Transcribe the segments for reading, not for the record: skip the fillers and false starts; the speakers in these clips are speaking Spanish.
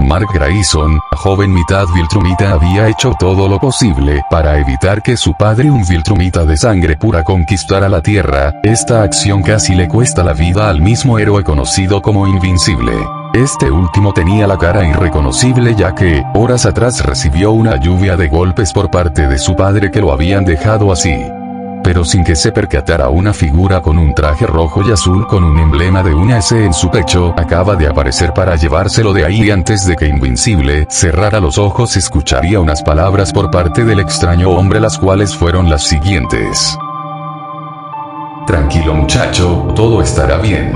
Mark Grayson, joven mitad Viltrumita, había hecho todo lo posible para evitar que su padre, un Viltrumita de sangre pura, conquistara la Tierra. Esta acción casi le cuesta la vida al mismo héroe conocido como Invincible. Este último tenía la cara irreconocible, ya que, horas atrás, recibió una lluvia de golpes por parte de su padre que lo habían dejado así. Pero sin que se percatara, una figura con un traje rojo y azul con un emblema de una S en su pecho acaba de aparecer para llevárselo de ahí, y antes de que Invincible cerrara los ojos escucharía unas palabras por parte del extraño hombre, las cuales fueron las siguientes: tranquilo muchacho, todo estará bien.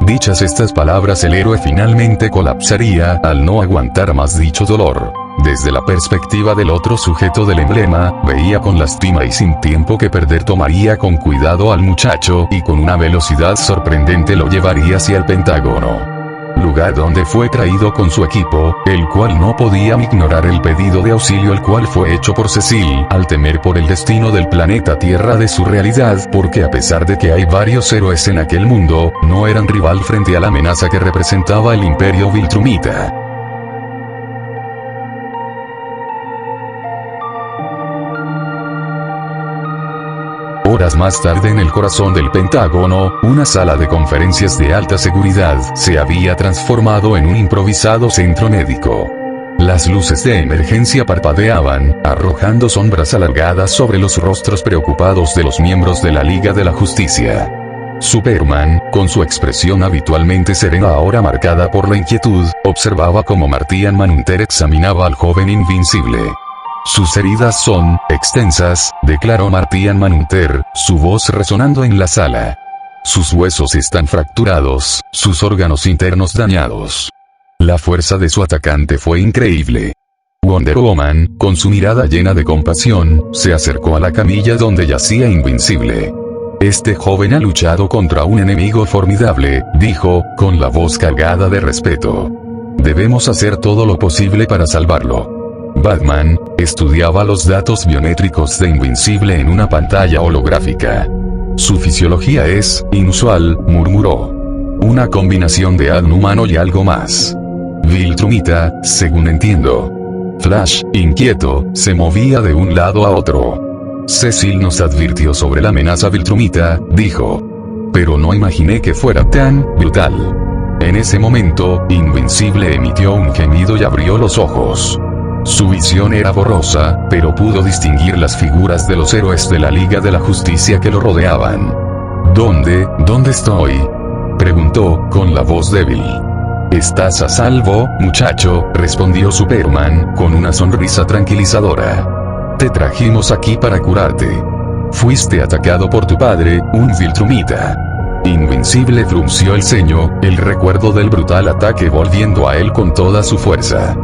Dichas estas palabras, el héroe finalmente colapsaría al no aguantar más dicho dolor. Desde la perspectiva del otro sujeto del emblema, veía con lástima y sin tiempo que perder, tomaría con cuidado al muchacho y con una velocidad sorprendente lo llevaría hacia el Pentágono, lugar donde fue traído con su equipo, el cual no podía ignorar el pedido de auxilio el cual fue hecho por Cecil, al temer por el destino del planeta Tierra de su realidad, porque a pesar de que hay varios héroes en aquel mundo, no eran rival frente a la amenaza que representaba el Imperio Viltrumita. Horas más tarde, en el corazón del Pentágono, una sala de conferencias de alta seguridad se había transformado en un improvisado centro médico. Las luces de emergencia parpadeaban, arrojando sombras alargadas sobre los rostros preocupados de los miembros de la Liga de la Justicia. Superman, con su expresión habitualmente serena ahora marcada por la inquietud, observaba cómo Martian Manhunter examinaba al joven Invincible. Sus heridas son extensas, declaró Martian Manhunter, su voz resonando en la sala. Sus huesos están fracturados, sus órganos internos dañados. La fuerza de su atacante fue increíble. Wonder Woman, con su mirada llena de compasión, se acercó a la camilla donde yacía Invincible. Este joven ha luchado contra un enemigo formidable, dijo, con la voz cargada de respeto. Debemos hacer todo lo posible para salvarlo. Batman estudiaba los datos biométricos de Invincible en una pantalla holográfica. Su fisiología es inusual, murmuró. Una combinación de ADN humano y algo más. Viltrumita, según entiendo. Flash, inquieto, se movía de un lado a otro. Cecil nos advirtió sobre la amenaza Viltrumita, dijo. Pero no imaginé que fuera tan brutal. En ese momento, Invincible emitió un gemido y abrió los ojos. Su visión era borrosa, pero pudo distinguir las figuras de los héroes de la Liga de la Justicia que lo rodeaban. ¿Dónde estoy?, preguntó, con la voz débil. Estás a salvo, muchacho, respondió Superman, con una sonrisa tranquilizadora. Te trajimos aquí para curarte. Fuiste atacado por tu padre, un Viltrumita. Invincible frunció el ceño, el recuerdo del brutal ataque volviendo a él con toda su fuerza.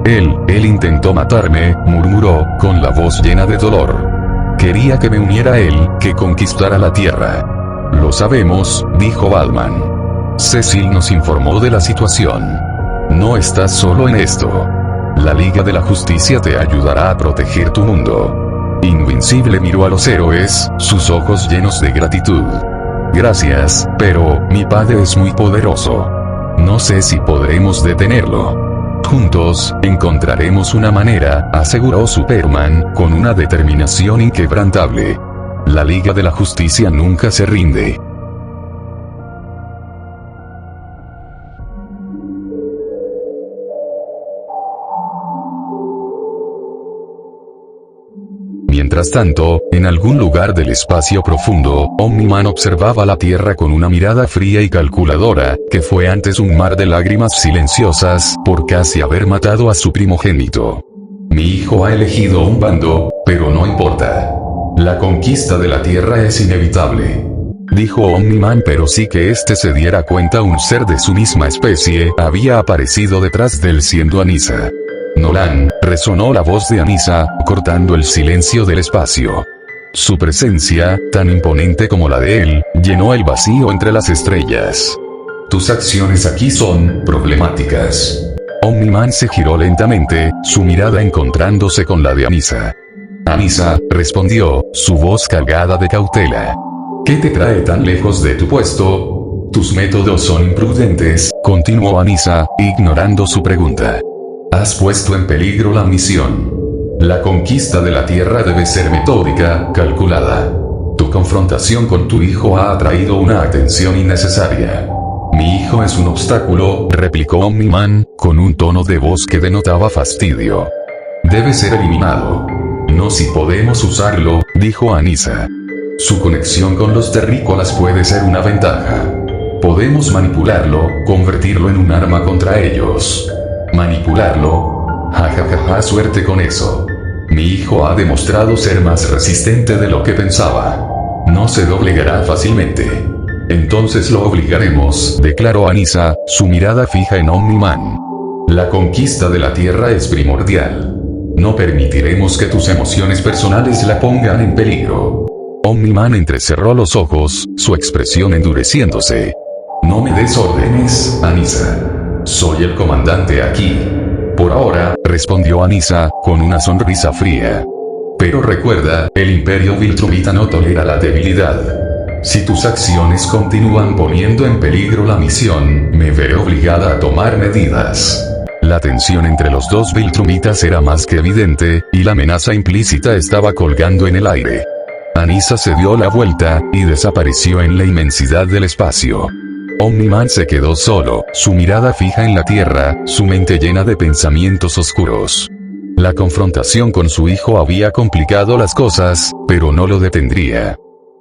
Él intentó matarme, murmuró, con la voz llena de dolor. Quería que me uniera a él, que conquistara la Tierra. Lo sabemos, dijo Batman. Cecil nos informó de la situación. No estás solo en esto. La Liga de la Justicia te ayudará a proteger tu mundo. Invincible miró a los héroes, sus ojos llenos de gratitud. Gracias, pero mi padre es muy poderoso. No sé si podremos detenerlo. Juntos, encontraremos una manera, aseguró Superman, con una determinación inquebrantable. La Liga de la Justicia nunca se rinde. Mientras tanto, en algún lugar del espacio profundo, Omni-Man observaba la Tierra con una mirada fría y calculadora, que fue antes un mar de lágrimas silenciosas, por casi haber matado a su primogénito. Mi hijo ha elegido un bando, pero no importa. La conquista de la Tierra es inevitable. Dijo Omni-Man, pero sí que éste se diera cuenta, un ser de su misma especie había aparecido detrás de él, siendo Anissa. Nolan, resonó la voz de Anissa, cortando el silencio del espacio. Su presencia, tan imponente como la de él, llenó el vacío entre las estrellas. Tus acciones aquí son problemáticas. Omni-Man se giró lentamente, su mirada encontrándose con la de Anissa. Anissa, respondió, su voz cargada de cautela. ¿Qué te trae tan lejos de tu puesto? Tus métodos son imprudentes, continuó Anissa, ignorando su pregunta. Has puesto en peligro la misión. La conquista de la Tierra debe ser metódica, calculada. Tu confrontación con tu hijo ha atraído una atención innecesaria. Mi hijo es un obstáculo, replicó Omniman, con un tono de voz que denotaba fastidio. Debe ser eliminado. No si podemos usarlo, dijo Anissa. Su conexión con los terrícolas puede ser una ventaja. Podemos manipularlo, convertirlo en un arma contra ellos. Manipularlo. Ja, suerte con eso. Mi hijo ha demostrado ser más resistente de lo que pensaba. No se doblegará fácilmente. Entonces lo obligaremos, declaró Anissa, su mirada fija en Omniman. La conquista de la Tierra es primordial. No permitiremos que tus emociones personales la pongan en peligro. Omniman entrecerró los ojos, su expresión endureciéndose. No me des órdenes, Anissa. Soy el comandante aquí. Por ahora, respondió Anissa, con una sonrisa fría. Pero recuerda, el Imperio Viltrumita no tolera la debilidad. Si tus acciones continúan poniendo en peligro la misión, me veré obligada a tomar medidas. La tensión entre los dos Viltrumitas era más que evidente, y la amenaza implícita estaba colgando en el aire. Anissa se dio la vuelta, y desapareció en la inmensidad del espacio. Omniman se quedó solo, su mirada fija en la tierra, su mente llena de pensamientos oscuros. La confrontación con su hijo había complicado las cosas, pero no lo detendría.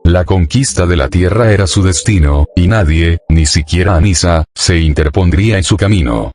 La conquista de la tierra era su destino, y nadie, ni siquiera Anissa, se interpondría en su camino.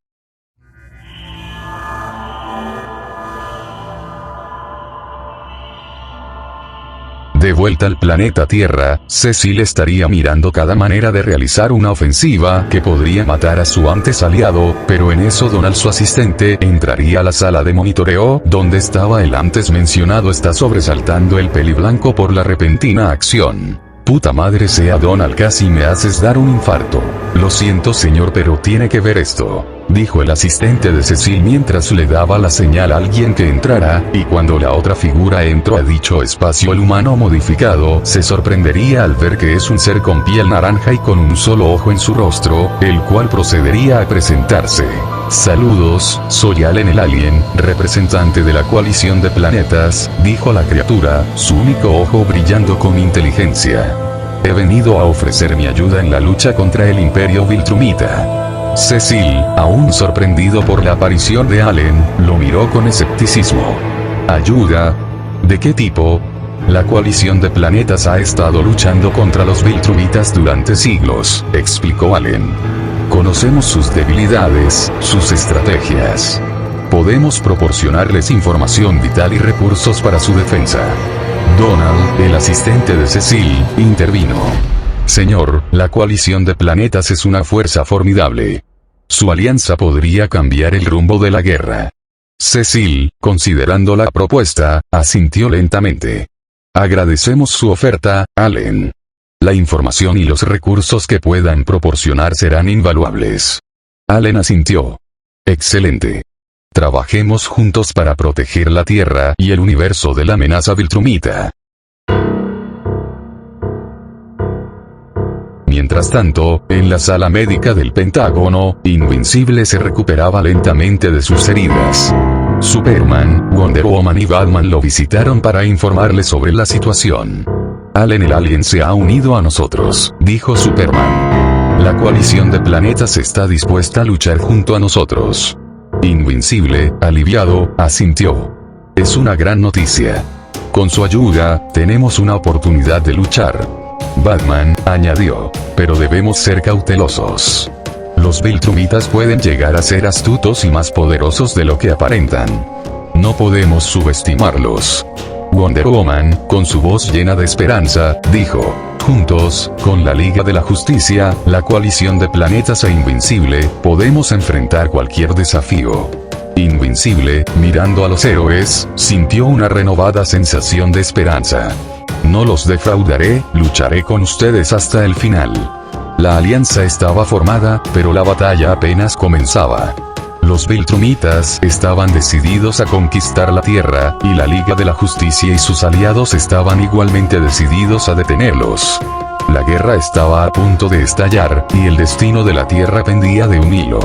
De vuelta al planeta Tierra, Cecil estaría mirando cada manera de realizar una ofensiva que podría matar a su antes aliado, pero en eso Donald, su asistente, entraría a la sala de monitoreo, donde estaba el antes mencionado. Está sobresaltando el peliblanco por la repentina acción. Puta madre sea Donald, casi me haces dar un infarto. Lo siento señor, pero tiene que ver esto, dijo el asistente de Cecil mientras le daba la señal a alguien que entrara, y cuando la otra figura entró a dicho espacio el humano modificado se sorprendería al ver que es un ser con piel naranja y con un solo ojo en su rostro, el cual procedería a presentarse. Saludos, soy Allen el alien, representante de la coalición de planetas, dijo la criatura, su único ojo brillando con inteligencia. He venido a ofrecer mi ayuda en la lucha contra el Imperio Viltrumita. Cecil, aún sorprendido por la aparición de Allen, lo miró con escepticismo. ¿Ayuda? ¿De qué tipo? La coalición de planetas ha estado luchando contra los Viltrumitas durante siglos, explicó Allen. Conocemos sus debilidades, sus estrategias. Podemos proporcionarles información vital y recursos para su defensa. Donald, el asistente de Cecil, intervino. Señor, la coalición de planetas es una fuerza formidable. Su alianza podría cambiar el rumbo de la guerra. Cecil, considerando la propuesta, asintió lentamente. Agradecemos su oferta, Allen. La información y los recursos que puedan proporcionar serán invaluables. Allen asintió. Excelente. Trabajemos juntos para proteger la Tierra y el universo de la amenaza Viltrumita. Mientras tanto, en la sala médica del Pentágono, Invincible se recuperaba lentamente de sus heridas. Superman, Wonder Woman y Batman lo visitaron para informarle sobre la situación. Allen el alien se ha unido a nosotros, dijo Superman. La coalición de planetas está dispuesta a luchar junto a nosotros. Invincible, aliviado, asintió. Es una gran noticia. Con su ayuda, tenemos una oportunidad de luchar. Batman, añadió. Pero debemos ser cautelosos. Los Viltrumitas pueden llegar a ser astutos y más poderosos de lo que aparentan. No podemos subestimarlos. Wonder Woman, con su voz llena de esperanza, dijo. Juntos, con la Liga de la Justicia, la coalición de planetas e Invincible, podemos enfrentar cualquier desafío. Invincible, mirando a los héroes, sintió una renovada sensación de esperanza. No los defraudaré, lucharé con ustedes hasta el final. La alianza estaba formada, pero la batalla apenas comenzaba. Los Viltrumitas estaban decididos a conquistar la Tierra, y la Liga de la Justicia y sus aliados estaban igualmente decididos a detenerlos. La guerra estaba a punto de estallar, y el destino de la Tierra pendía de un hilo.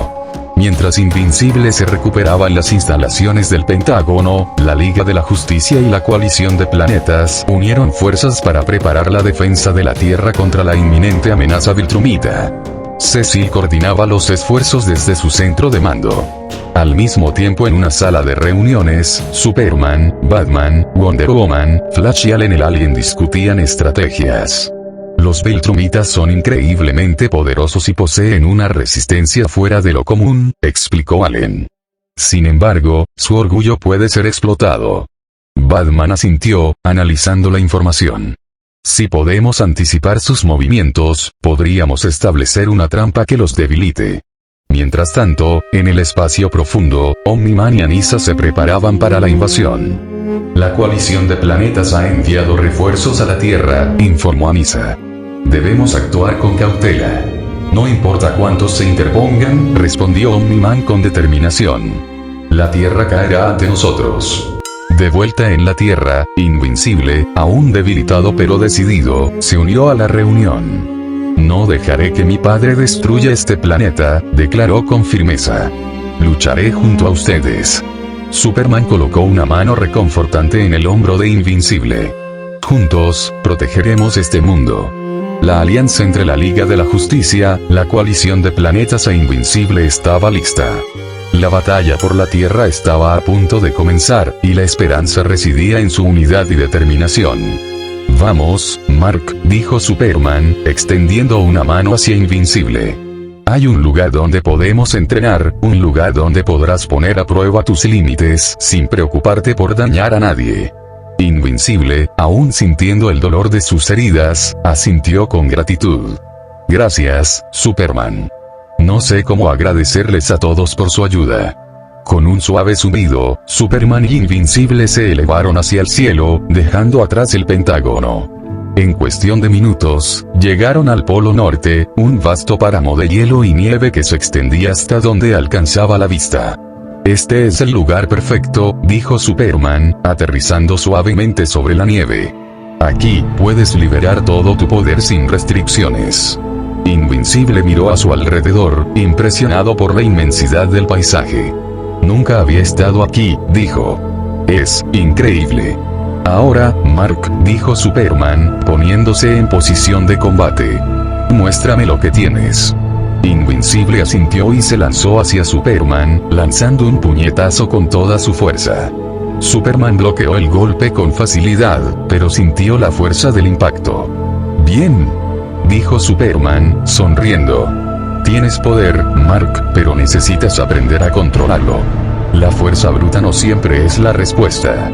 Mientras Invincible se recuperaba en las instalaciones del Pentágono, la Liga de la Justicia y la coalición de planetas unieron fuerzas para preparar la defensa de la Tierra contra la inminente amenaza viltrumita. Cecil coordinaba los esfuerzos desde su centro de mando. Al mismo tiempo, en una sala de reuniones, Superman, Batman, Wonder Woman, Flash y Allen el Alien discutían estrategias. Los viltrumitas son increíblemente poderosos y poseen una resistencia fuera de lo común, explicó Allen. Sin embargo, su orgullo puede ser explotado. Batman asintió, analizando la información. Si podemos anticipar sus movimientos, podríamos establecer una trampa que los debilite. Mientras tanto, en el espacio profundo, Omni-Man y Anissa se preparaban para la invasión. La coalición de planetas ha enviado refuerzos a la Tierra, informó Anissa. Debemos actuar con cautela. No importa cuántos se interpongan, respondió Omni-Man con determinación. La Tierra caerá ante nosotros. De vuelta en la Tierra, Invincible, aún debilitado pero decidido, se unió a la reunión. No dejaré que mi padre destruya este planeta, declaró con firmeza. Lucharé junto a ustedes. Superman colocó una mano reconfortante en el hombro de Invincible. Juntos, protegeremos este mundo. La alianza entre la Liga de la Justicia, la coalición de planetas e Invincible estaba lista. La batalla por la Tierra estaba a punto de comenzar, y la esperanza residía en su unidad y determinación. Vamos, Mark, dijo Superman, extendiendo una mano hacia Invincible. Hay un lugar donde podemos entrenar, un lugar donde podrás poner a prueba tus límites, sin preocuparte por dañar a nadie. Invincible, aún sintiendo el dolor de sus heridas, asintió con gratitud. Gracias, Superman. No sé cómo agradecerles a todos por su ayuda. Con un suave zumbido, Superman y Invincible se elevaron hacia el cielo, dejando atrás el Pentágono. En cuestión de minutos, llegaron al Polo Norte, un vasto páramo de hielo y nieve que se extendía hasta donde alcanzaba la vista. Este es el lugar perfecto, dijo Superman, aterrizando suavemente sobre la nieve. Aquí, puedes liberar todo tu poder sin restricciones. Invincible miró a su alrededor, impresionado por la inmensidad del paisaje. Nunca había estado aquí, dijo. Es increíble. Ahora, Mark, dijo Superman, poniéndose en posición de combate. Muéstrame lo que tienes. Invincible asintió y se lanzó hacia Superman, lanzando un puñetazo con toda su fuerza. Superman bloqueó el golpe con facilidad, pero sintió la fuerza del impacto. Bien, dijo Superman, sonriendo. Tienes poder, Mark, pero necesitas aprender a controlarlo. La fuerza bruta no siempre es la respuesta.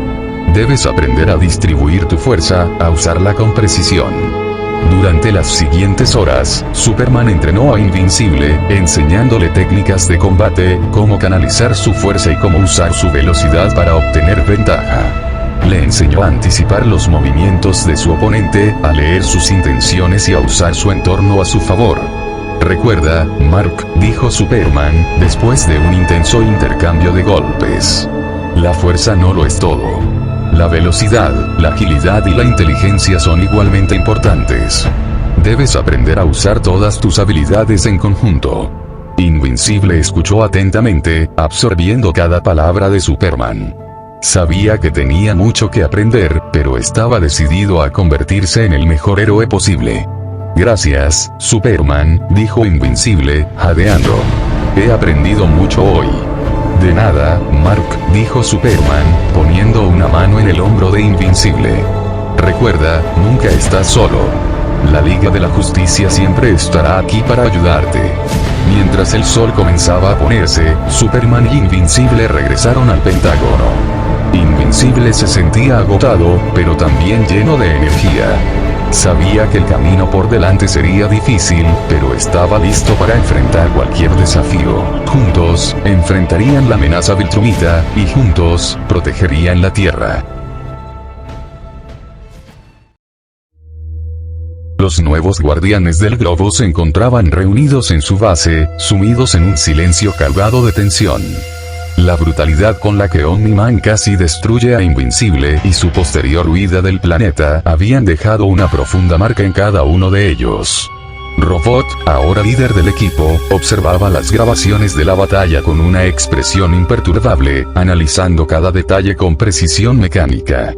Debes aprender a distribuir tu fuerza, a usarla con precisión. Durante las siguientes horas, Superman entrenó a Invincible, enseñándole técnicas de combate, cómo canalizar su fuerza y cómo usar su velocidad para obtener ventaja. Le enseñó a anticipar los movimientos de su oponente, a leer sus intenciones y a usar su entorno a su favor. Recuerda, Mark, dijo Superman, después de un intenso intercambio de golpes. La fuerza no lo es todo. La velocidad, la agilidad y la inteligencia son igualmente importantes. Debes aprender a usar todas tus habilidades en conjunto. Invincible escuchó atentamente, absorbiendo cada palabra de Superman. Sabía que tenía mucho que aprender, pero estaba decidido a convertirse en el mejor héroe posible. Gracias, Superman, dijo Invincible, jadeando. He aprendido mucho hoy. De nada, Mark, dijo Superman, poniendo una mano en el hombro de Invincible. Recuerda, nunca estás solo. La Liga de la Justicia siempre estará aquí para ayudarte. Mientras el sol comenzaba a ponerse, Superman y Invincible regresaron al Pentágono. Invincible se sentía agotado, pero también lleno de energía. Sabía que el camino por delante sería difícil, pero estaba listo para enfrentar cualquier desafío. Juntos, enfrentarían la amenaza viltrumita, y juntos, protegerían la Tierra. Los nuevos guardianes del globo se encontraban reunidos en su base, sumidos en un silencio cargado de tensión. La brutalidad con la que Omni-Man casi destruye a Invincible y su posterior huida del planeta habían dejado una profunda marca en cada uno de ellos. Robot, ahora líder del equipo, observaba las grabaciones de la batalla con una expresión imperturbable, analizando cada detalle con precisión mecánica.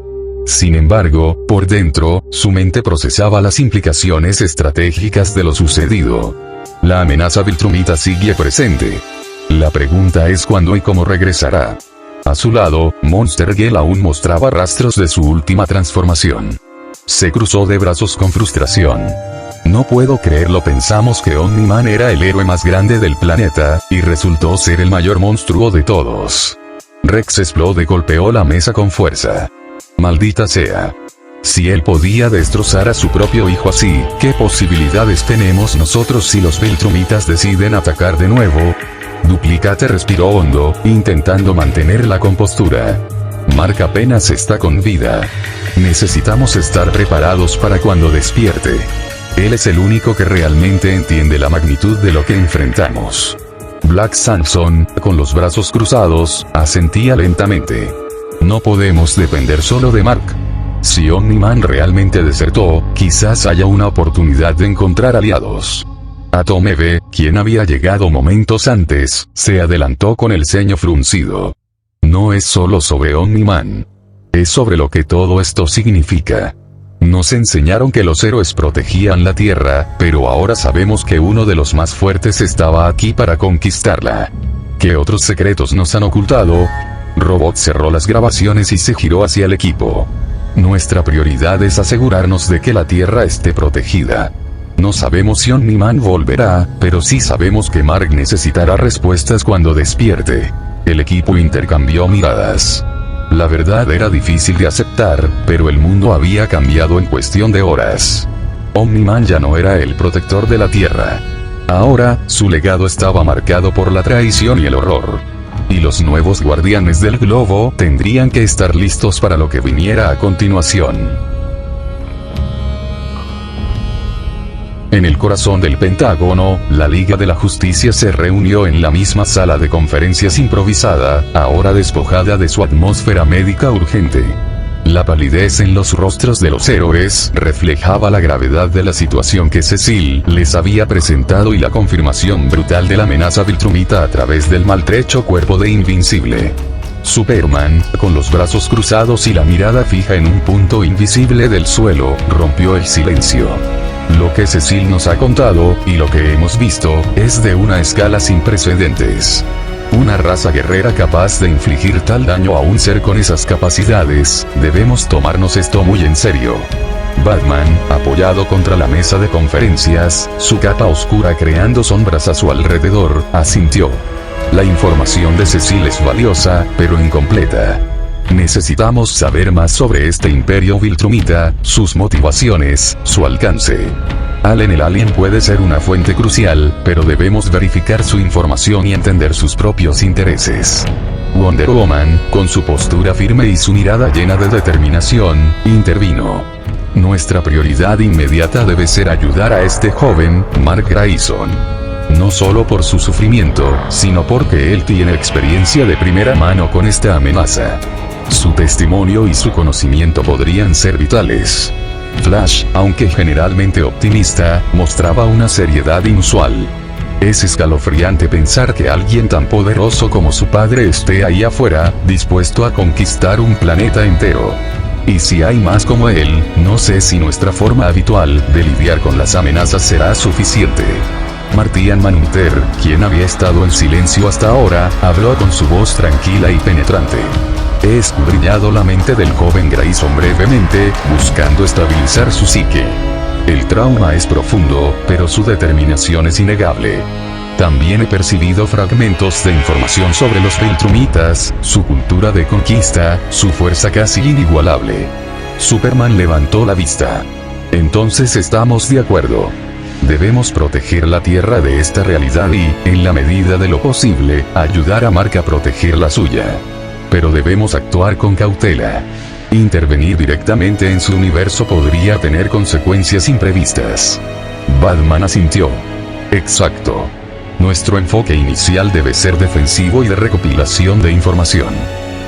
Sin embargo, por dentro, su mente procesaba las implicaciones estratégicas de lo sucedido. La amenaza Viltrumita sigue presente. La pregunta es cuándo y cómo regresará. A su lado, Monster Girl aún mostraba rastros de su última transformación. Se cruzó de brazos con frustración. No puedo creerlo, pensamos que Omni-Man era el héroe más grande del planeta, y resultó ser el mayor monstruo de todos. Rex explode y golpeó la mesa con fuerza. Maldita sea. Si él podía destrozar a su propio hijo así, ¿qué posibilidades tenemos nosotros si los Viltrumitas deciden atacar de nuevo? Duplicate respiró hondo, intentando mantener la compostura. Mark apenas está con vida. Necesitamos estar preparados para cuando despierte. Él es el único que realmente entiende la magnitud de lo que enfrentamos. Black Samson, con los brazos cruzados, asentía lentamente. No podemos depender solo de Mark. Si Omni-Man realmente desertó, quizás haya una oportunidad de encontrar aliados. Atomeve, quien había llegado momentos antes, se adelantó con el ceño fruncido. No es solo sobre Omni-Man. Es sobre lo que todo esto significa. Nos enseñaron que los héroes protegían la Tierra, pero ahora sabemos que uno de los más fuertes estaba aquí para conquistarla. ¿Qué otros secretos nos han ocultado? Robot cerró las grabaciones y se giró hacia el equipo. Nuestra prioridad es asegurarnos de que la Tierra esté protegida. No sabemos si Omni-Man volverá, pero sí sabemos que Mark necesitará respuestas cuando despierte. El equipo intercambió miradas. La verdad era difícil de aceptar, pero el mundo había cambiado en cuestión de horas. Omni-Man ya no era el protector de la Tierra. Ahora, su legado estaba marcado por la traición y el horror. Y los nuevos guardianes del globo tendrían que estar listos para lo que viniera a continuación. En el corazón del Pentágono, la Liga de la Justicia se reunió en la misma sala de conferencias improvisada, ahora despojada de su atmósfera médica urgente. La palidez en los rostros de los héroes reflejaba la gravedad de la situación que Cecil les había presentado y la confirmación brutal de la amenaza Viltrumita a través del maltrecho cuerpo de Invincible. Superman, con los brazos cruzados y la mirada fija en un punto invisible del suelo, rompió el silencio. Lo que Cecil nos ha contado, y lo que hemos visto, es de una escala sin precedentes. Una raza guerrera capaz de infligir tal daño a un ser con esas capacidades, debemos tomarnos esto muy en serio. Batman, apoyado contra la mesa de conferencias, su capa oscura creando sombras a su alrededor, asintió. La información de Cecil es valiosa, pero incompleta. Necesitamos saber más sobre este imperio Viltrumita, sus motivaciones, su alcance. Allen el Alien puede ser una fuente crucial, pero debemos verificar su información y entender sus propios intereses. Wonder Woman, con su postura firme y su mirada llena de determinación, intervino. Nuestra prioridad inmediata debe ser ayudar a este joven, Mark Grayson. No solo por su sufrimiento, sino porque él tiene experiencia de primera mano con esta amenaza. Su testimonio y su conocimiento podrían ser vitales. Flash, aunque generalmente optimista, mostraba una seriedad inusual. Es escalofriante pensar que alguien tan poderoso como su padre esté ahí afuera, dispuesto a conquistar un planeta entero. Y si hay más como él, no sé si nuestra forma habitual de lidiar con las amenazas será suficiente. Martian Manhunter, quien había estado en silencio hasta ahora, habló con su voz tranquila y penetrante. He escudriñado la mente del joven Grayson brevemente, buscando estabilizar su psique. El trauma es profundo, pero su determinación es innegable. También he percibido fragmentos de información sobre los Viltrumitas, su cultura de conquista, su fuerza casi inigualable. Superman levantó la vista. Entonces estamos de acuerdo. Debemos proteger la Tierra de esta realidad y, en la medida de lo posible, ayudar a Mark a proteger la suya. Pero debemos actuar con cautela. Intervenir directamente en su universo podría tener consecuencias imprevistas. Batman asintió. Exacto. Nuestro enfoque inicial debe ser defensivo y de recopilación de información.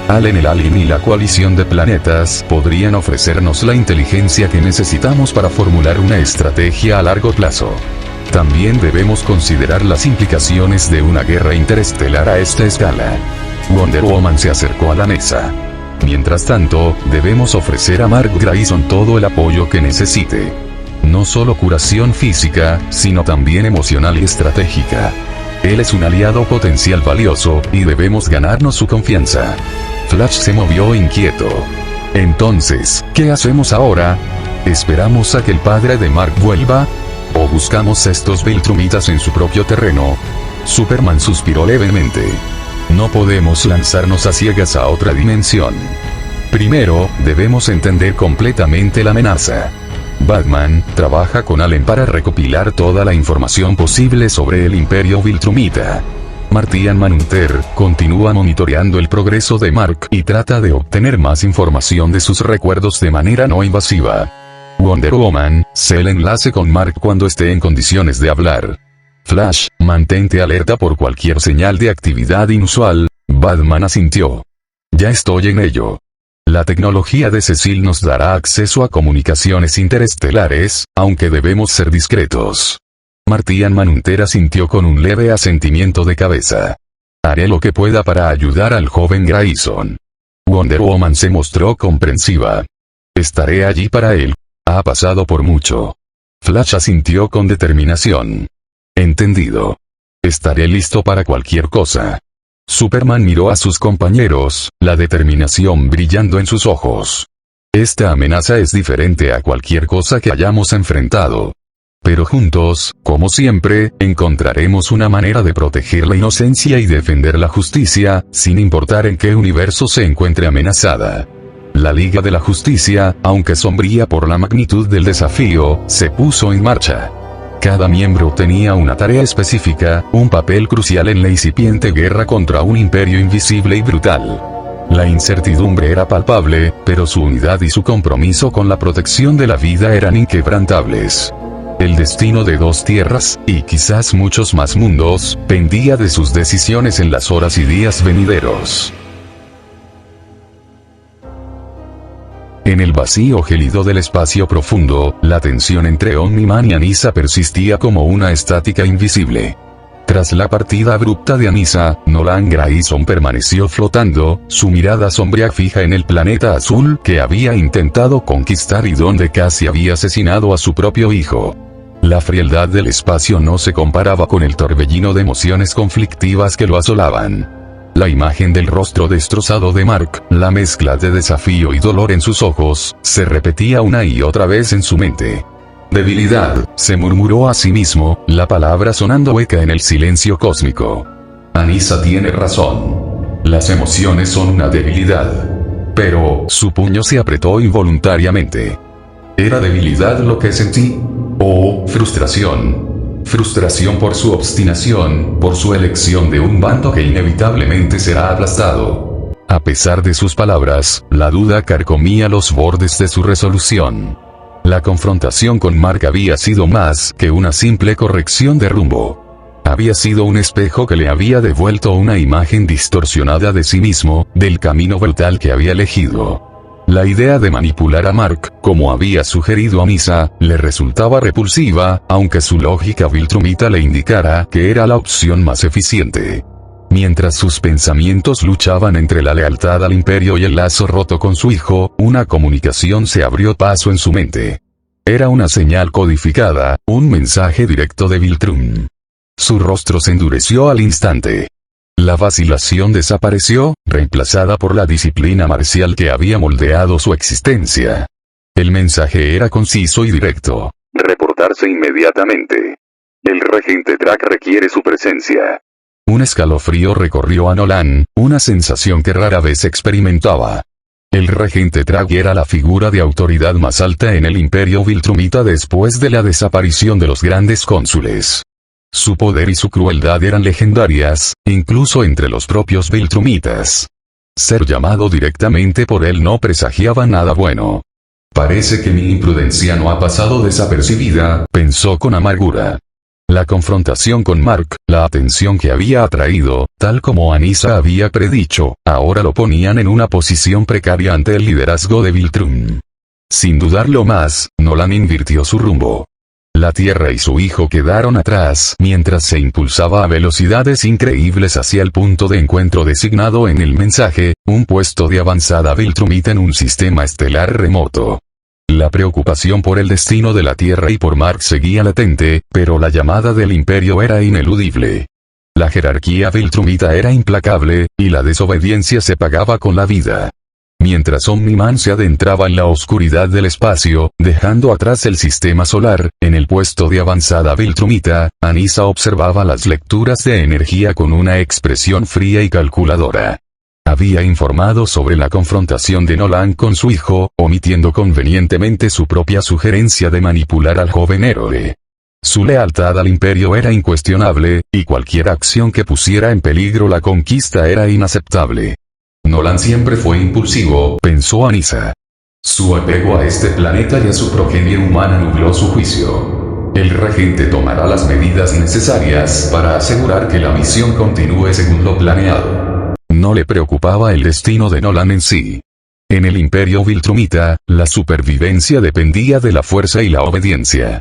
Allen el Alien y la coalición de planetas podrían ofrecernos la inteligencia que necesitamos para formular una estrategia a largo plazo. También debemos considerar las implicaciones de una guerra interestelar a esta escala. Wonder Woman se acercó a la mesa. Mientras tanto, debemos ofrecer a Mark Grayson todo el apoyo que necesite. No solo curación física, sino también emocional y estratégica. Él es un aliado potencial valioso, y debemos ganarnos su confianza. Flash se movió inquieto. Entonces, ¿qué hacemos ahora? ¿Esperamos a que el padre de Mark vuelva? ¿O buscamos estos Viltrumitas en su propio terreno? Superman suspiró levemente. No podemos lanzarnos a ciegas a otra dimensión. Primero, debemos entender completamente la amenaza. Batman trabaja con Allen para recopilar toda la información posible sobre el Imperio Viltrumita. Martian Manhunter continúa monitoreando el progreso de Mark y trata de obtener más información de sus recuerdos de manera no invasiva. Wonder Woman se el enlace con Mark cuando esté en condiciones de hablar. Flash, mantente alerta por cualquier señal de actividad inusual. Batman asintió. Ya estoy en ello. La tecnología de Cecil nos dará acceso a comunicaciones interestelares, aunque debemos ser discretos. Martian Manhunter asintió con un leve asentimiento de cabeza. Haré lo que pueda para ayudar al joven Grayson. Wonder Woman se mostró comprensiva. Estaré allí para él. Ha pasado por mucho. Flash asintió con determinación. Entendido. Estaré listo para cualquier cosa. Superman miró a sus compañeros, la determinación brillando en sus ojos. Esta amenaza es diferente a cualquier cosa que hayamos enfrentado. Pero juntos, como siempre, encontraremos una manera de proteger la inocencia y defender la justicia, sin importar en qué universo se encuentre amenazada. La Liga de la Justicia, aunque sombría por la magnitud del desafío, se puso en marcha. Cada miembro tenía una tarea específica, un papel crucial en la incipiente guerra contra un imperio invisible y brutal. La incertidumbre era palpable, pero su unidad y su compromiso con la protección de la vida eran inquebrantables. El destino de dos tierras, y quizás muchos más mundos, pendía de sus decisiones en las horas y días venideros. En el vacío gélido del espacio profundo, la tensión entre Omni-Man y Anissa persistía como una estática invisible. Tras la partida abrupta de Anissa, Nolan Grayson permaneció flotando, su mirada sombría fija en el planeta azul que había intentado conquistar y donde casi había asesinado a su propio hijo. La frialdad del espacio no se comparaba con el torbellino de emociones conflictivas que lo asolaban. La imagen del rostro destrozado de Mark, la mezcla de desafío y dolor en sus ojos, se repetía una y otra vez en su mente. Debilidad, se murmuró a sí mismo, la palabra sonando hueca en el silencio cósmico. Anissa tiene razón. Las emociones son una debilidad. Pero, su puño se apretó involuntariamente. ¿Era debilidad lo que sentí? ¿O frustración? Frustración por su obstinación, por su elección de un bando que inevitablemente será aplastado. A pesar de sus palabras, la duda carcomía los bordes de su resolución. La confrontación con Mark había sido más que una simple corrección de rumbo. Había sido un espejo que le había devuelto una imagen distorsionada de sí mismo, del camino brutal que había elegido. La idea de manipular a Mark, como había sugerido Anissa, le resultaba repulsiva, aunque su lógica viltrumita le indicara que era la opción más eficiente. Mientras sus pensamientos luchaban entre la lealtad al imperio y el lazo roto con su hijo, una comunicación se abrió paso en su mente. Era una señal codificada, un mensaje directo de Viltrum. Su rostro se endureció al instante. La vacilación desapareció, reemplazada por la disciplina marcial que había moldeado su existencia. El mensaje era conciso y directo. Reportarse inmediatamente. El regente Drac requiere su presencia. Un escalofrío recorrió a Nolan, una sensación que rara vez experimentaba. El regente Drac era la figura de autoridad más alta en el imperio viltrumita después de la desaparición de los grandes cónsules. Su poder y su crueldad eran legendarias, incluso entre los propios viltrumitas. Ser llamado directamente por él no presagiaba nada bueno. Parece que mi imprudencia no ha pasado desapercibida, pensó con amargura. La confrontación con Mark, la atención que había atraído, tal como Anissa había predicho, ahora lo ponían en una posición precaria ante el liderazgo de Viltrum. Sin dudarlo más, Nolan invirtió su rumbo. La Tierra y su hijo quedaron atrás mientras se impulsaba a velocidades increíbles hacia el punto de encuentro designado en el mensaje, un puesto de avanzada Viltrumita en un sistema estelar remoto. La preocupación por el destino de la Tierra y por Mark seguía latente, pero la llamada del Imperio era ineludible. La jerarquía Viltrumita era implacable, y la desobediencia se pagaba con la vida. Mientras Omniman se adentraba en la oscuridad del espacio, dejando atrás el sistema solar, en el puesto de avanzada Viltrumita, Anissa observaba las lecturas de energía con una expresión fría y calculadora. Había informado sobre la confrontación de Nolan con su hijo, omitiendo convenientemente su propia sugerencia de manipular al joven héroe. Su lealtad al Imperio era incuestionable, y cualquier acción que pusiera en peligro la conquista era inaceptable. Nolan siempre fue impulsivo, pensó Anissa. Su apego a este planeta y a su progenie humana nubló su juicio. El regente tomará las medidas necesarias para asegurar que la misión continúe según lo planeado. No le preocupaba el destino de Nolan en sí. En el Imperio Viltrumita, la supervivencia dependía de la fuerza y la obediencia.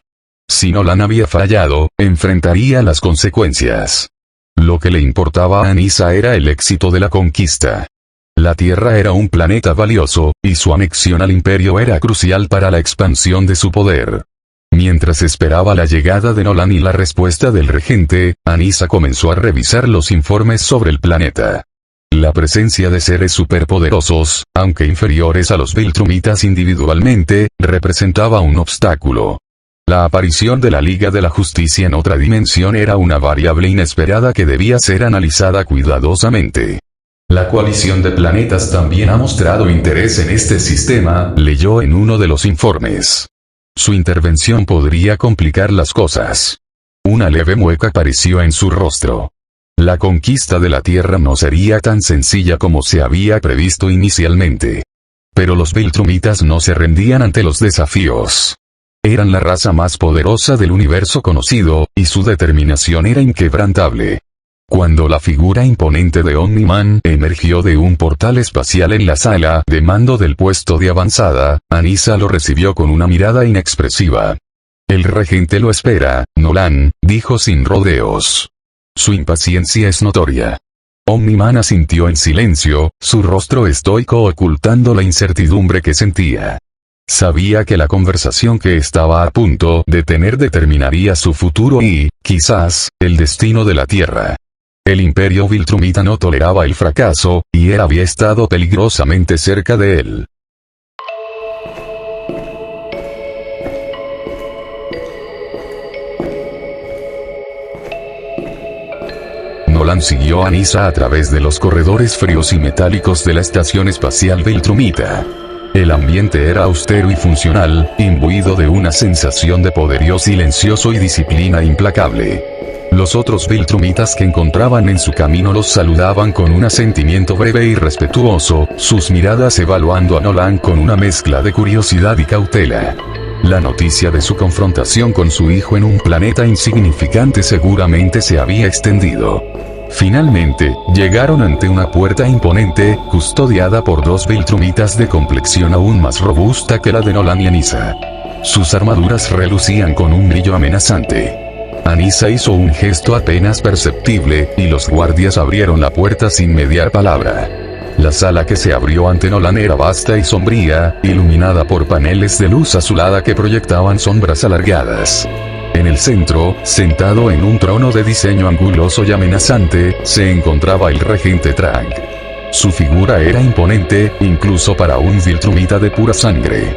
Si Nolan había fallado, enfrentaría las consecuencias. Lo que le importaba a Anissa era el éxito de la conquista. La Tierra era un planeta valioso, y su anexión al Imperio era crucial para la expansión de su poder. Mientras esperaba la llegada de Nolan y la respuesta del regente, Anissa comenzó a revisar los informes sobre el planeta. La presencia de seres superpoderosos, aunque inferiores a los Viltrumitas individualmente, representaba un obstáculo. La aparición de la Liga de la Justicia en otra dimensión era una variable inesperada que debía ser analizada cuidadosamente. La coalición de planetas también ha mostrado interés en este sistema, leyó en uno de los informes. Su intervención podría complicar las cosas. Una leve mueca apareció en su rostro. La conquista de la Tierra no sería tan sencilla como se había previsto inicialmente. Pero los Viltrumitas no se rendían ante los desafíos. Eran la raza más poderosa del universo conocido, y su determinación era inquebrantable. Cuando la figura imponente de Omniman emergió de un portal espacial en la sala de mando del puesto de avanzada, Anissa lo recibió con una mirada inexpresiva. El regente lo espera, Nolan, dijo sin rodeos. Su impaciencia es notoria. Omniman asintió en silencio, su rostro estoico ocultando la incertidumbre que sentía. Sabía que la conversación que estaba a punto de tener determinaría su futuro y, quizás, el destino de la Tierra. El Imperio Viltrumita no toleraba el fracaso, y él había estado peligrosamente cerca de él. Nolan siguió a Anissa a través de los corredores fríos y metálicos de la estación espacial Viltrumita. El ambiente era austero y funcional, imbuido de una sensación de poderío silencioso y disciplina implacable. Los otros Viltrumitas que encontraban en su camino los saludaban con un asentimiento breve y respetuoso, sus miradas evaluando a Nolan con una mezcla de curiosidad y cautela. La noticia de su confrontación con su hijo en un planeta insignificante seguramente se había extendido. Finalmente, llegaron ante una puerta imponente, custodiada por dos Viltrumitas de complexión aún más robusta que la de Nolan y Anissa. Sus armaduras relucían con un brillo amenazante. Anissa hizo un gesto apenas perceptible, y los guardias abrieron la puerta sin mediar palabra. La sala que se abrió ante Nolan era vasta y sombría, iluminada por paneles de luz azulada que proyectaban sombras alargadas. En el centro, sentado en un trono de diseño anguloso y amenazante, se encontraba el regente Trang. Su figura era imponente, incluso para un Viltrumita de pura sangre.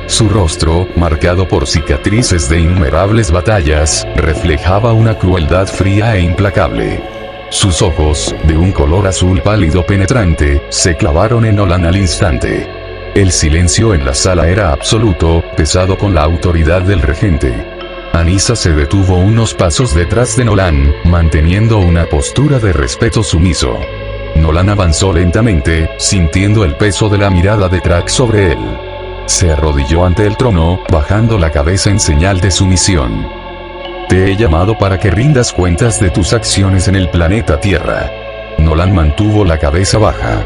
Su rostro, marcado por cicatrices de innumerables batallas, reflejaba una crueldad fría e implacable. Sus ojos, de un color azul pálido penetrante, se clavaron en Nolan al instante. El silencio en la sala era absoluto, pesado con la autoridad del regente. Anissa se detuvo unos pasos detrás de Nolan, manteniendo una postura de respeto sumiso. Nolan avanzó lentamente, sintiendo el peso de la mirada de Trang sobre él. Se arrodilló ante el trono, bajando la cabeza en señal de sumisión. Te he llamado para que rindas cuentas de tus acciones en el planeta Tierra. Nolan mantuvo la cabeza baja.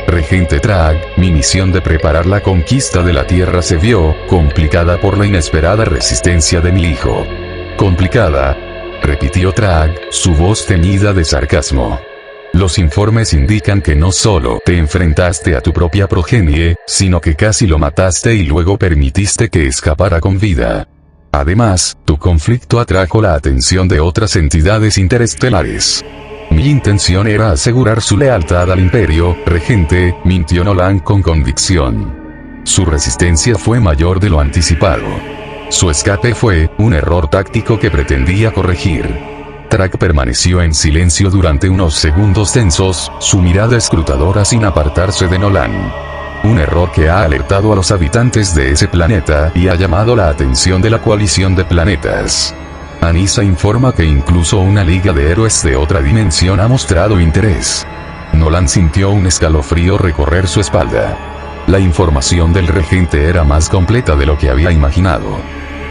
Regente Trag, mi misión de preparar la conquista de la Tierra se vio complicada por la inesperada resistencia de mi hijo. ¿Complicada?, repitió Trag, su voz teñida de sarcasmo. Los informes indican que no solo te enfrentaste a tu propia progenie, sino que casi lo mataste y luego permitiste que escapara con vida. Además, tu conflicto atrajo la atención de otras entidades interestelares. Mi intención era asegurar su lealtad al Imperio, Regente, mintió Nolan con convicción. Su resistencia fue mayor de lo anticipado. Su escape fue un error táctico que pretendía corregir. Trag permaneció en silencio durante unos segundos tensos, su mirada escrutadora sin apartarse de Nolan. Un error que ha alertado a los habitantes de ese planeta y ha llamado la atención de la coalición de planetas. Anissa informa que incluso una liga de héroes de otra dimensión ha mostrado interés. Nolan sintió un escalofrío recorrer su espalda. La información del regente era más completa de lo que había imaginado.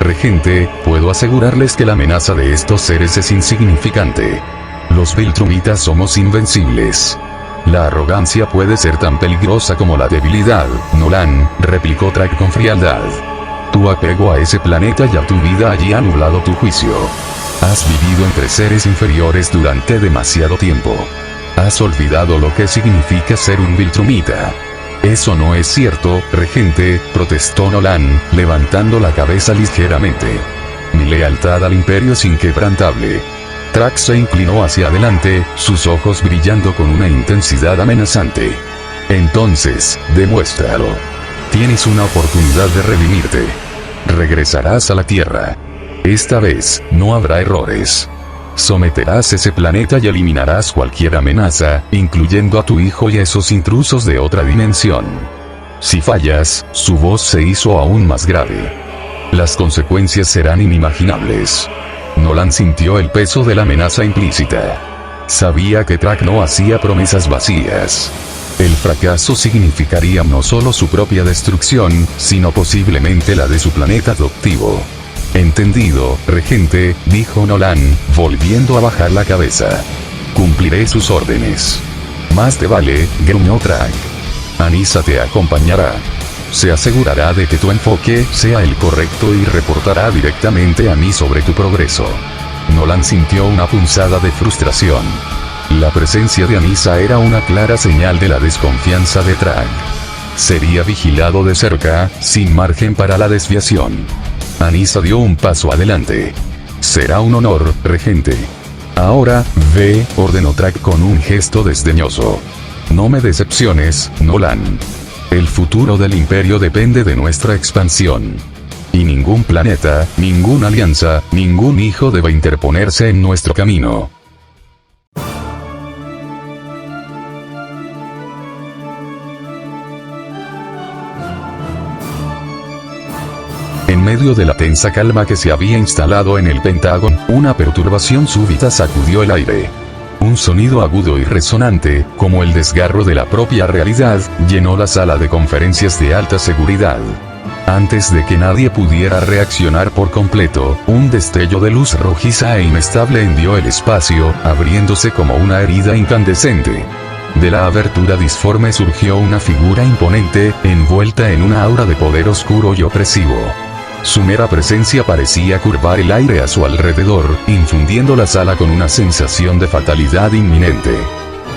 Regente, puedo asegurarles que la amenaza de estos seres es insignificante. Los Viltrumitas somos invencibles. La arrogancia puede ser tan peligrosa como la debilidad, Nolan, replicó Trag con frialdad. Tu apego a ese planeta y a tu vida allí ha nublado tu juicio. Has vivido entre seres inferiores durante demasiado tiempo. Has olvidado lo que significa ser un Viltrumita. Eso no es cierto, Regente, protestó Nolan, levantando la cabeza ligeramente. Mi lealtad al Imperio es inquebrantable. Trag se inclinó hacia adelante, sus ojos brillando con una intensidad amenazante. Entonces, demuéstralo. Tienes una oportunidad de redimirte. Regresarás a la Tierra. Esta vez, no habrá errores. Someterás ese planeta y eliminarás cualquier amenaza, incluyendo a tu hijo y a esos intrusos de otra dimensión. Si fallas, su voz se hizo aún más grave. Las consecuencias serán inimaginables. Nolan sintió el peso de la amenaza implícita. Sabía que Trag no hacía promesas vacías. El fracaso significaría no solo su propia destrucción, sino posiblemente la de su planeta adoptivo. Entendido, Regente, dijo Nolan, volviendo a bajar la cabeza. Cumpliré sus órdenes. Más te vale, gruñó Trag. Anissa te acompañará. Se asegurará de que tu enfoque sea el correcto y reportará directamente a mí sobre tu progreso. Nolan sintió una punzada de frustración. La presencia de Anissa era una clara señal de la desconfianza de Trag. Sería vigilado de cerca, sin margen para la desviación. Anissa dio un paso adelante. Será un honor, Regente. Ahora, ve, ordenó Trag con un gesto desdeñoso. No me decepciones, Nolan. El futuro del Imperio depende de nuestra expansión. Y ningún planeta, ninguna alianza, ningún hijo debe interponerse en nuestro camino. En medio de la tensa calma que se había instalado en el Pentágono, una perturbación súbita sacudió el aire. Un sonido agudo y resonante, como el desgarro de la propia realidad, llenó la sala de conferencias de alta seguridad. Antes de que nadie pudiera reaccionar por completo, un destello de luz rojiza e inestable hendió el espacio, abriéndose como una herida incandescente. De la abertura disforme surgió una figura imponente, envuelta en una aura de poder oscuro y opresivo. Su mera presencia parecía curvar el aire a su alrededor, infundiendo la sala con una sensación de fatalidad inminente.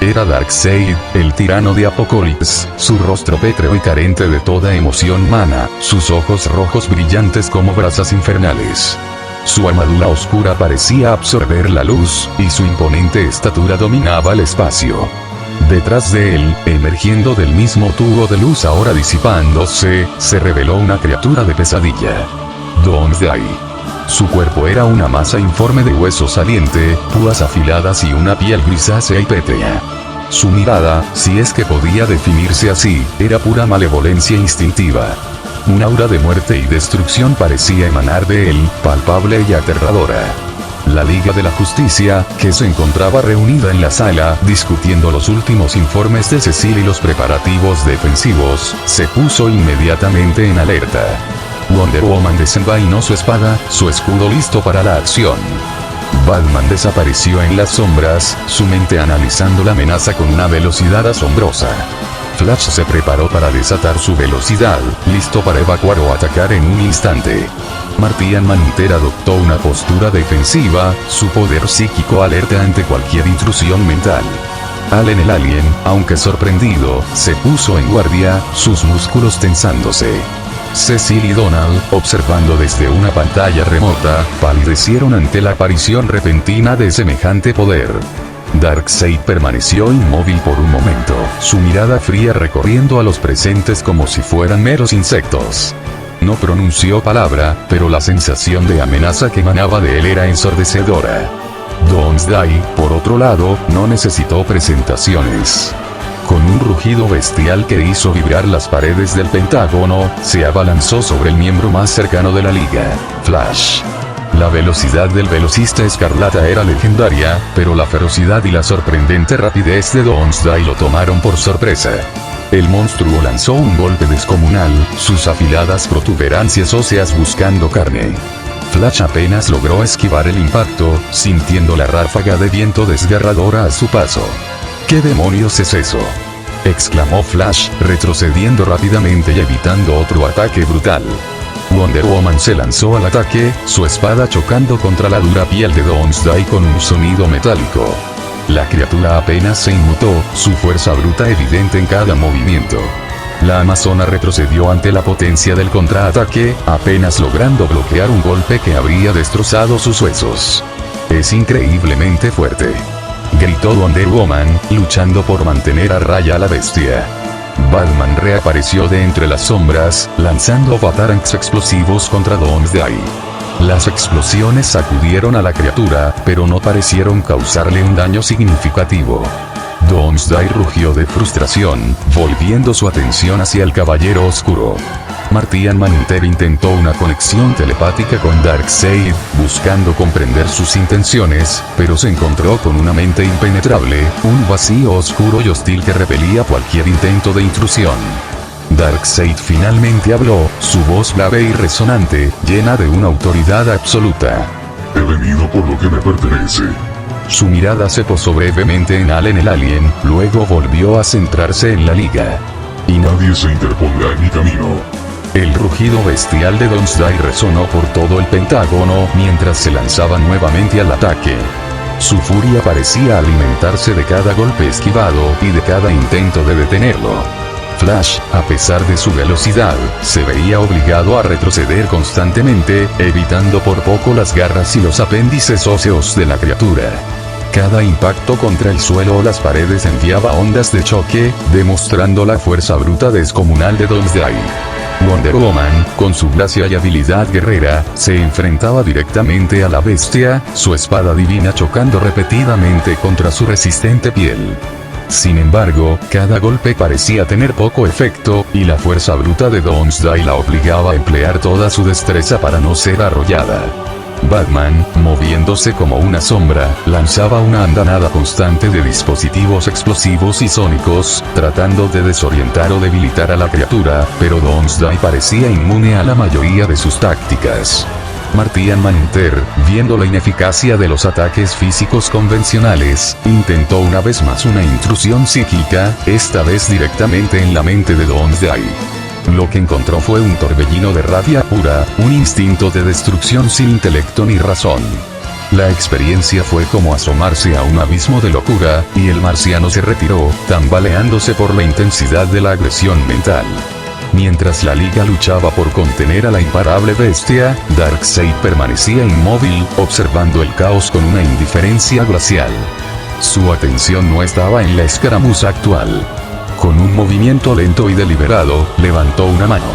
Era Darkseid, el tirano de Apocalipsis, su rostro pétreo y carente de toda emoción humana, sus ojos rojos brillantes como brasas infernales. Su armadura oscura parecía absorber la luz, y su imponente estatura dominaba el espacio. Detrás de él, emergiendo del mismo tubo de luz ahora disipándose, se reveló una criatura de pesadilla. Doomsday. Su cuerpo era una masa informe de hueso saliente, púas afiladas y una piel grisácea y pétrea. Su mirada, si es que podía definirse así, era pura malevolencia instintiva. Un aura de muerte y destrucción parecía emanar de él, palpable y aterradora. La Liga de la Justicia, que se encontraba reunida en la sala, discutiendo los últimos informes de Cecil y los preparativos defensivos, se puso inmediatamente en alerta. Wonder Woman desenvainó su espada, su escudo listo para la acción. Batman desapareció en las sombras, su mente analizando la amenaza con una velocidad asombrosa. Flash se preparó para desatar su velocidad, listo para evacuar o atacar en un instante. Martian Manhunter adoptó una postura defensiva, su poder psíquico alerta ante cualquier intrusión mental. Allen el alien, aunque sorprendido, se puso en guardia, sus músculos tensándose. Cecil y Donald, observando desde una pantalla remota, palidecieron ante la aparición repentina de semejante poder. Darkseid permaneció inmóvil por un momento, su mirada fría recorriendo a los presentes como si fueran meros insectos. No pronunció palabra, pero la sensación de amenaza que emanaba de él era ensordecedora. Doomsday, por otro lado, no necesitó presentaciones. Con un rugido bestial que hizo vibrar las paredes del Pentágono, se abalanzó sobre el miembro más cercano de la Liga, Flash. La velocidad del velocista escarlata era legendaria, pero la ferocidad y la sorprendente rapidez de Doomsday lo tomaron por sorpresa. El monstruo lanzó un golpe descomunal, sus afiladas protuberancias óseas buscando carne. Flash apenas logró esquivar el impacto, sintiendo la ráfaga de viento desgarradora a su paso. ¿Qué demonios es eso?, exclamó Flash, retrocediendo rápidamente y evitando otro ataque brutal. Wonder Woman se lanzó al ataque, su espada chocando contra la dura piel de Doomsday con un sonido metálico. La criatura apenas se inmutó, su fuerza bruta evidente en cada movimiento. La amazona retrocedió ante la potencia del contraataque, apenas logrando bloquear un golpe que habría destrozado sus huesos. Es increíblemente fuerte, gritó Wonder Woman, luchando por mantener a raya a la bestia. Batman reapareció de entre las sombras, lanzando batarangs explosivos contra Doomsday. Las explosiones sacudieron a la criatura, pero no parecieron causarle un daño significativo. Doomsday rugió de frustración, volviendo su atención hacia el Caballero Oscuro. Martian Manhunter intentó una conexión telepática con Darkseid, buscando comprender sus intenciones, pero se encontró con una mente impenetrable, un vacío oscuro y hostil que repelía cualquier intento de intrusión. Darkseid finalmente habló, su voz grave y resonante, llena de una autoridad absoluta. He venido por lo que me pertenece. Su mirada se posó brevemente en Allen el alien, luego volvió a centrarse en la Liga. Y nadie se interponga en mi camino. El rugido bestial de Doomsday resonó por todo el Pentágono mientras se lanzaba nuevamente al ataque. Su furia parecía alimentarse de cada golpe esquivado y de cada intento de detenerlo. Flash, a pesar de su velocidad, se veía obligado a retroceder constantemente, evitando por poco las garras y los apéndices óseos de la criatura. Cada impacto contra el suelo o las paredes enviaba ondas de choque, demostrando la fuerza bruta descomunal de Doomsday. Wonder Woman, con su gracia y habilidad guerrera, se enfrentaba directamente a la bestia, su espada divina chocando repetidamente contra su resistente piel. Sin embargo, cada golpe parecía tener poco efecto, y la fuerza bruta de Doomsday la obligaba a emplear toda su destreza para no ser arrollada. Batman, moviéndose como una sombra, lanzaba una andanada constante de dispositivos explosivos y sónicos, tratando de desorientar o debilitar a la criatura, pero Doomsday parecía inmune a la mayoría de sus tácticas. Martian Manhunter, viendo la ineficacia de los ataques físicos convencionales, intentó una vez más una intrusión psíquica, esta vez directamente en la mente de Doomsday. Lo que encontró fue un torbellino de rabia pura, un instinto de destrucción sin intelecto ni razón. La experiencia fue como asomarse a un abismo de locura, y el marciano se retiró, tambaleándose por la intensidad de la agresión mental. Mientras la Liga luchaba por contener a la imparable bestia, Darkseid permanecía inmóvil, observando el caos con una indiferencia glacial. Su atención no estaba en la escaramuza actual. Con un movimiento lento y deliberado, levantó una mano.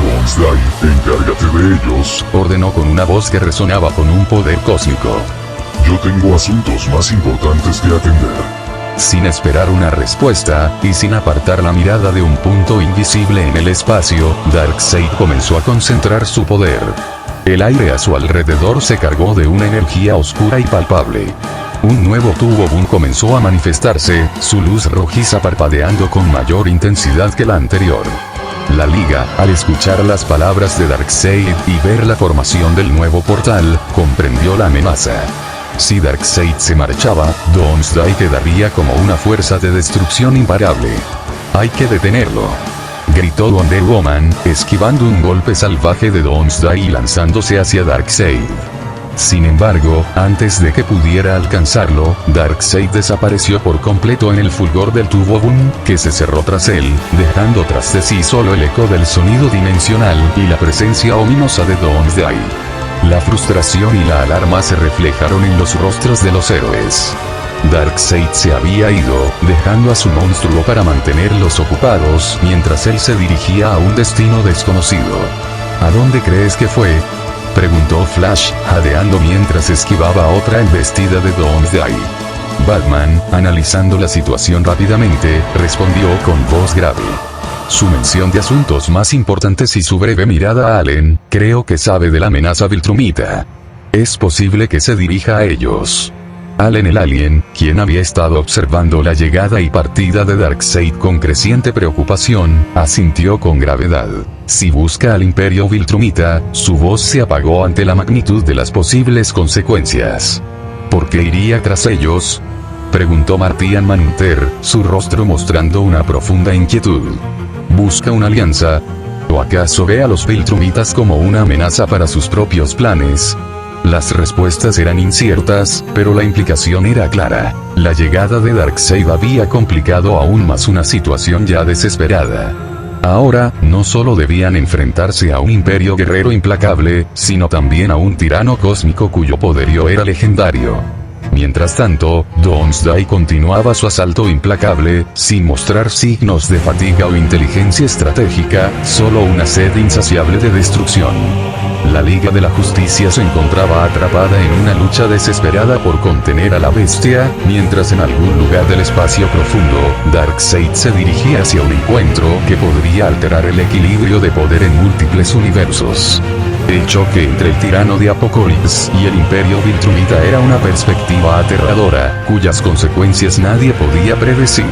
Doomsday, encárgate de ellos, ordenó con una voz que resonaba con un poder cósmico. Yo tengo asuntos más importantes que atender. Sin esperar una respuesta, y sin apartar la mirada de un punto invisible en el espacio, Darkseid comenzó a concentrar su poder. El aire a su alrededor se cargó de una energía oscura y palpable. Un nuevo tubo boom comenzó a manifestarse, su luz rojiza parpadeando con mayor intensidad que la anterior. La Liga, al escuchar las palabras de Darkseid y ver la formación del nuevo portal, comprendió la amenaza. Si Darkseid se marchaba, Doomsday quedaría como una fuerza de destrucción imparable. Hay que detenerlo, gritó Wonder Woman, esquivando un golpe salvaje de Doomsday y lanzándose hacia Darkseid. Sin embargo, antes de que pudiera alcanzarlo, Darkseid desapareció por completo en el fulgor del tubo boom, que se cerró tras él, dejando tras de sí solo el eco del sonido dimensional y la presencia ominosa de Doomsday. La frustración y la alarma se reflejaron en los rostros de los héroes. Darkseid se había ido, dejando a su monstruo para mantenerlos ocupados mientras él se dirigía a un destino desconocido. ¿A dónde crees que fue?, preguntó Flash, jadeando mientras esquivaba otra embestida de Doomsday. Batman, analizando la situación rápidamente, respondió con voz grave. Su mención de asuntos más importantes y su breve mirada a Allen, creo que sabe de la amenaza Viltrumita. Es posible que se dirija a ellos. Allen el alien, quien había estado observando la llegada y partida de Darkseid con creciente preocupación, asintió con gravedad. Si busca al Imperio Viltrumita, su voz se apagó ante la magnitud de las posibles consecuencias. ¿Por qué iría tras ellos?, preguntó Martian Manhunter, su rostro mostrando una profunda inquietud. ¿Busca una alianza? ¿O acaso ve a los Viltrumitas como una amenaza para sus propios planes? Las respuestas eran inciertas, pero la implicación era clara. La llegada de Darkseid había complicado aún más una situación ya desesperada. Ahora, no solo debían enfrentarse a un imperio guerrero implacable, sino también a un tirano cósmico cuyo poderío era legendario. Mientras tanto, Doomsday continuaba su asalto implacable, sin mostrar signos de fatiga o inteligencia estratégica, solo una sed insaciable de destrucción. La Liga de la Justicia se encontraba atrapada en una lucha desesperada por contener a la bestia, mientras en algún lugar del espacio profundo, Darkseid se dirigía hacia un encuentro que podría alterar el equilibrio de poder en múltiples universos. El choque entre el tirano de Apokolips y el Imperio Viltrumita era una perspectiva aterradora, cuyas consecuencias nadie podía predecir.